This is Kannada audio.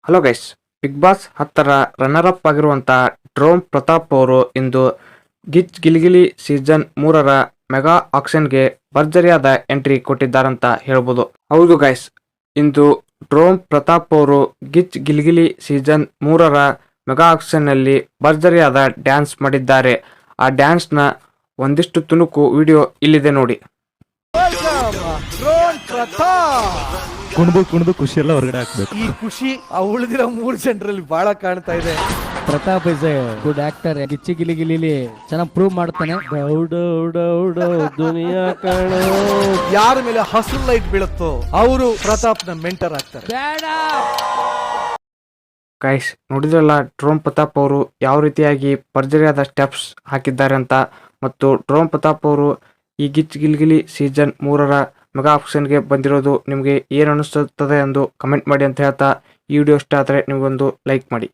ಹಲೋ ಗೈಸ್, ಬಿಗ್ ಬಾಸ್ 10ರ ರನ್ನರ್ ಅಪ್ ಆಗಿರುವಂಥ ಡ್ರೋನ್ ಪ್ರತಾಪ್ ಅವರು ಇಂದು ಗಿಚ್ ಗಿಲಿಗಿಲಿ ಸೀಸನ್ 3ರ ಮೆಗಾ ಆಕ್ಷನ್ಗೆ ಭರ್ಜರಿಯಾದ ಎಂಟ್ರಿ ಕೊಟ್ಟಿದ್ದಾರಂತ ಹೇಳ್ಬೋದು. ಹೌದು ಗೈಸ್, ಇಂದು ಡ್ರೋನ್ ಪ್ರತಾಪ್ ಅವರು ಗಿಚ್ ಗಿಲಿಗಿಲಿ ಸೀಸನ್ 3ರ ಮೆಗಾ ಆಕ್ಷನ್ನಲ್ಲಿ ಭರ್ಜರಿಯಾದ ಡ್ಯಾನ್ಸ್ ಮಾಡಿದ್ದಾರೆ. ಆ ಡ್ಯಾನ್ಸ್ನ ಒಂದಿಷ್ಟು ತುಣುಕು ವಿಡಿಯೋ ಇಲ್ಲಿದೆ ನೋಡಿ. ಕುಣಿದು ಖುಷಿ ಎಲ್ಲ ಹೊರಗಡೆ ಹಾಕ್ಬೇಕು. ಈ ಖುಷಿ ಉಳಿದಿರೋ 3 ಜನರಲ್ಲಿ ಬಹಳ ಕಾಣ್ತಾ ಇದೆ. Pratap is a good actor. Gichchi Gili Gilili ಚೆನ್ನಾಗಿ ಪ್ರೂವ್ ಮಾಡ್ತಾನೆ. ದುನಿಯಾ ಕಾಣೋ ಯಾರ ಮೇಲೆ ಹಸಿರು ಲೈಟ್ ಬೀಳುತ್ತೋ ಅವರು ಪ್ರತಾಪ್ ನ ಮೆಂಟರ್ ಆಗ್ತಾರೆ. ಗೈಸ್, ನೋಡಿದ್ರಲ್ಲ ಡ್ರೋನ್ ಪ್ರತಾಪ್ ಅವರು ಯಾವ ರೀತಿಯಾಗಿ ಭರ್ಜರಿಯಾದ ಸ್ಟೆಪ್ಸ್ ಹಾಕಿದ್ದಾರೆ ಅಂತ. ಮತ್ತು ಡ್ರೋನ್ ಪ್ರತಾಪ್ ಅವರು ಈ ಗಿಚ್ ಗಿಲಿಗಿಲಿ ಸೀಸನ್ 3ರ ಮೆಗಾ ಆಪ್ಷನ್ಗೆ ಬಂದಿರೋದು ನಿಮಗೆ ಏನು ಅನಿಸುತ್ತದೆ ಎಂದು ಕಮೆಂಟ್ ಮಾಡಿ ಅಂತ ಹೇಳ್ತಾ, ಈ ವಿಡಿಯೋ ಇಷ್ಟ ಆದರೆ ನಿಮಗೊಂದು ಲೈಕ್ ಮಾಡಿ.